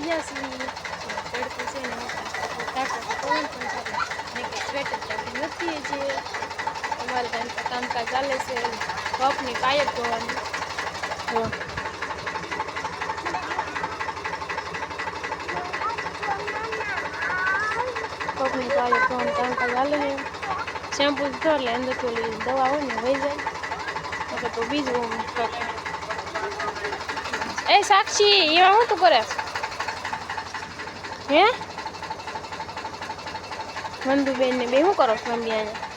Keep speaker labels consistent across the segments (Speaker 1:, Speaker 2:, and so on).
Speaker 1: ગયા છીએ તડકો છે ને તાકો પવન પણ ચાલે ને કે સ્વેટર ચાલતી નથી જે અમારે ત્યાં કામકાજ ચાલે છે કપની પાયપ ધોવાની તો કપની પાયપ ધોવાનું કામકાજ ચાલે છે શેમ્પુ ધો એટલે અંદર તો દવા હોય ને વહી જાય તો બીજું એ સાક્ષી એવા હું તું કરે હે વંદુબેન ને બે શું કરો છો મમ્મી અહીંયા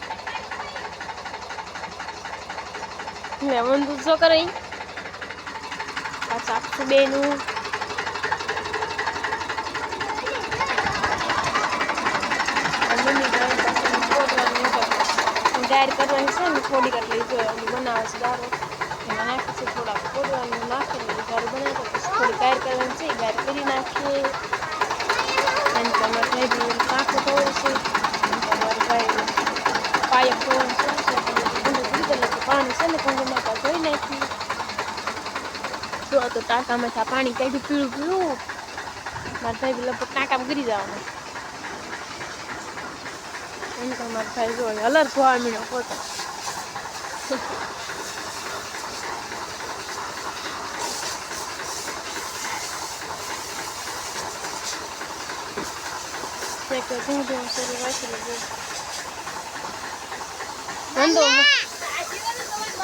Speaker 1: વંદુ શું કરે આ સાક્ષી બેનું ગાયર કરવાની છે ને થોડીક એટલે બનાવે છે દારો એમાં નાખે છે થોડાક કોડવાનું નાખીને દારો બનાવે પછી થોડી ગાયર કરવાની છે ગાયર કરી નાખીએ અને તમારે ભાઈ પાકો ધોવે છે તમારે ભાઈ પાયક ધોવાનું છે પાણી છે ને કુંડમાં ધોઈ નાખી તો ટાંકામાં પાણી કાઢી પીળું પીળું મારા ભાઈ લગભગ ટાંકામાં ગરી જવાનું એમ તો મારા ભાઈ જો અલર ધોવા મીણ્યો પોતો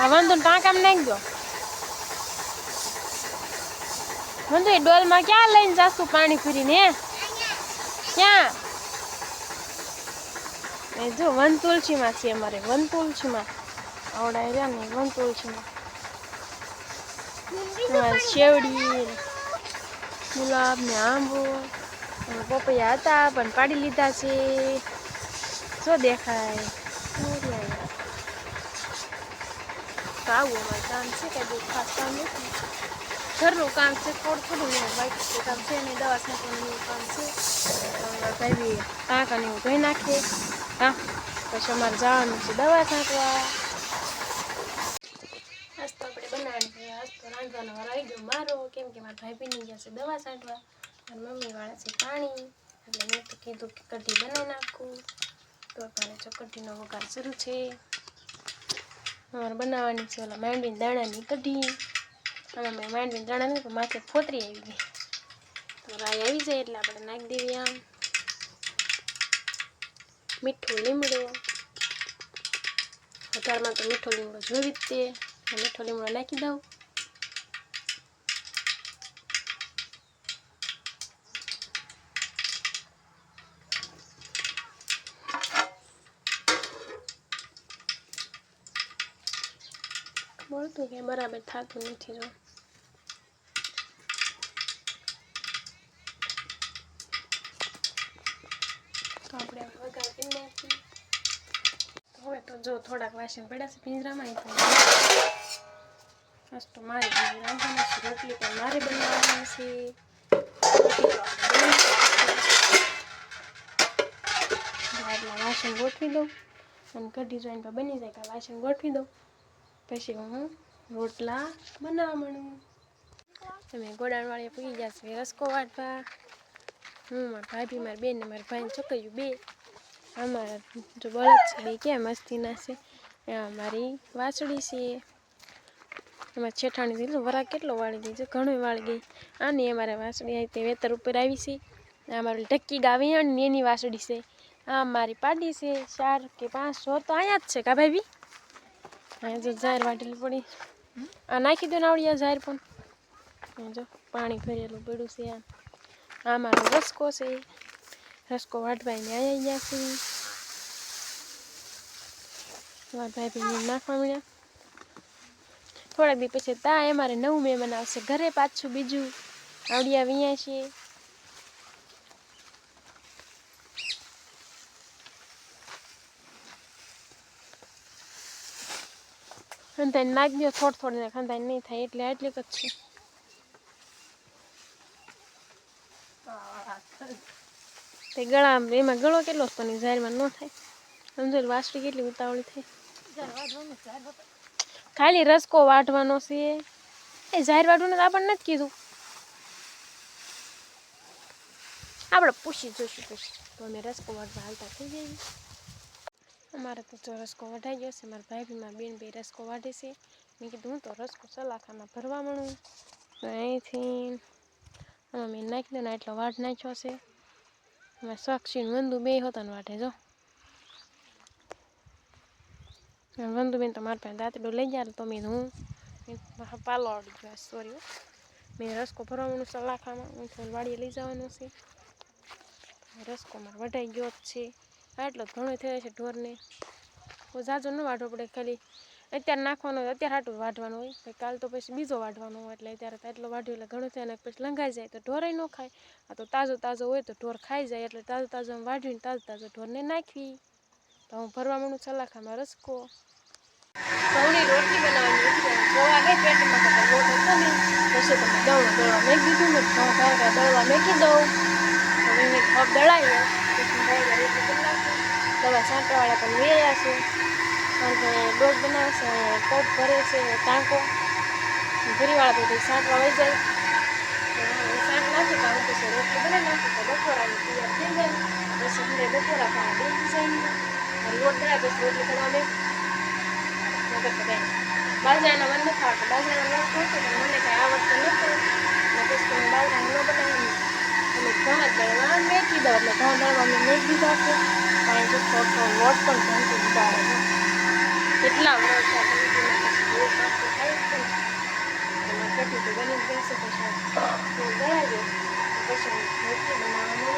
Speaker 1: વાંધો ટાંકામાં નાખજો વાંધો એ ડોલમાં ક્યાં લઈને જાશું પાણી ફરીને ક્યાં જો વન તુલસીમાં છે અમારે વન તુલસીમાં આવડાય રહ્યા ને વન તુલસીમાં શેવડી ગુલાબ ને આંબો પપૈયા હતા પણ પાડી લીધા છે શું દેખાય તો આવું અમારે કામ છે કઈ બહુ ખાસ કામ નથી ઘરનું કામ છે થોડું બાકી કામ છે ને દવા છાંટવાનું કામ છે ભાઈ બી ટાંકા ને એવું ધોઈ નાખીએ હા પછી અમારે જવાનું છે દવા છાંટવા આજ તો આપણે બનાવવાની છે આજ તો રાંધવાનો વાર આવી ગયો મારો કેમ કે મારા ભાઈ પીને ગયા છે દવા છાંટવા અને મમ્મી વાળા છે પાણી એટલે મેં તો કીધું કે કઢી બનાવી નાખું તો મારે જો કઢીનો વઘાર શરૂ છે અમારે બનાવવાની છે ઓલા માંડવીના દાણાની કઢી આમાં મેં માંડવીના દાણા નહીં તો માથે ફોતરી આવી ગઈ તો રાઈ આવી જાય એટલે આપણે નાખી દેવી આમ મીઠું લીમડો વધારમાં તો મીઠો લીમડો જોવી જ તે મીઠો લીમડો નાખી દઉં બોલતું કે બરાબર થતું નથી જો તો આપણે વઘાર કરી નાખીએ હવે તો જો થોડાક વાસણ પડ્યા છે પિંજરામાં બસ તો મારે રાંધવાની છે રોટલી પણ મારે બનાવવાની છે વાસણ ગોઠવી દઉં અને કઢી જોઈને તો બની જાય કે વાસણ ગોઠવી દઉં પછી હું રોટલા બનાવવા માંડું તમે ગોડાણવાળીએ પૂગી જશે રસકો વાટવા હું મારા ભાભી મારી બેન ને મારા ભાઈને છોકરીયું બે અમારા જો બળદ છે બે ક્યાં મસ્તીના છે મારી વાસળી છે એમાં છેઠાણી દીધું વરા કેટલો વાળી દીધો ઘણું વાળી ગઈ આની અમારે વાસળી આવી તે વેતર ઉપર આવી છે અમારી ઢક્કી ગાવી ને એની વાસળી છે આ મારી પાડી છે 4 કે 5 સો તો અહીંયા જ છે કા ભાભી અહીંયા જો ઝાર વાટેલી પડી આ નાખી દો ને આવડી આ ઝાર પણ જો પાણી ભરેલું પડ્યું છે આ મારો રસકો છે રસકો વાટવાઈને આવી ગયા છે મારા ભાઈ નાખવા મળ્યા થોડાક દી પછી તા અમારે નવું મહેમાન આવશે ઘરે પાછું બીજું આવડિયા વિયા છીએ ખંધાઈને નાખી દો થોડું ને ખંધાઈને નહીં થાય એટલે આટલી જ છે તે ગળા એમાં ગળો કેટલો પણ ઝારમાં ન થાય સમજો વાસળી કેટલી ઉતાવળી થાય ખાલી રસકો વાટવાનો છે એ ઝાર વાટવાનું આપણને નથી કીધું આપણે પૂછી જોઈશું પછી. તો અમે રસકો વાટવા હાલતા થઈ જઈએ. અમારે તો જો રસકો વઢાઈ ગયો છે. મારા ભાભીમાં બેન બે રસકો વાઢે છે. મેં કીધું હું તો રસકો સલાખામાં ભરવા મળું. તો અહીંથી મેં નાખી દો ને એટલો વાટ નાખ્યો છે. એમાં સાક્ષી વંદુ બે હતા ને વાટે જો. વંદુબેન તો મારા પાસે દાંતડું લઈ ગયા તો મેં હું પાલો આવડી ગયો. સોરી, મેં રસકો ભરવાનું સલાખામાં હું વાડીએ લઈ જવાનું છે. રસકો મારે વઢાઈ ગયો જ છે. આટલો ઘણો થયો છે ઢોરને. તો ઝાઝો ન વાઢવો પડે, ખાલી અત્યારે નાખવાનો હોય, અત્યારે હાટું વાઢવાનું હોય. કાલ તો પછી બીજો વાઢવાનો હોય એટલે અત્યારે તો એટલો વાઢ્યો એટલે ઘણું થાય ને પછી લંઘાઈ જાય તો ઢોરાય ન ખાય. આ તો તાજો હોય તો ઢોર ખાઈ જાય એટલે તાજું વાઢીને તાજો ઢોરને નાખવી. તો હું ભરવા માંડું સલાખામાં રસકો. ઘઉંની રોટલી બનાવવાની જોવા ગઈ પેટમાં તો લોટ હતો ને પછી તો દળવા મેં દીધું ને ઘઉં દળવા મેકી દઉં. હવે મેં કપ દળાવ્યો પછી રોટલી કરી નાખું. દવા છાંટવાવાળા પણ વેયા છે કારણ કે ડોક બનાવશે, કપ ભરે છે ટાંકો ભરીવાળા બધું છાંટવા વહી જાય. શાક નાખી તો હું પછી રોટલી બનાવી નાખું તો બપોરાની તૈયાર થઈ જાય. પછી ઘરે બપોરા ખાવા બેસી જાય. લોટ દળાય પછી રોટલી કરવા બે બાજરાના મન નથી આવડતું. બાજરાના લોટ ખાતો પણ મને કાંઈ આવડતું નહોતું. પછી હું બાજરાનું ન બનાવી એટલે ઘઉં જ દળવા મેકી દઉં. એટલે ઘઉં દળવા મેં મેકી દીધા છે. પાણી જો થોડો લોટ પણ ઘઉંથી ઉડાડે કેટલા વર્ષ થાય છે. એમાં કેટલી તો બની જ ગઈ છે. પછી દળાઈ ગયો પછી રોટલી બનાવવાનું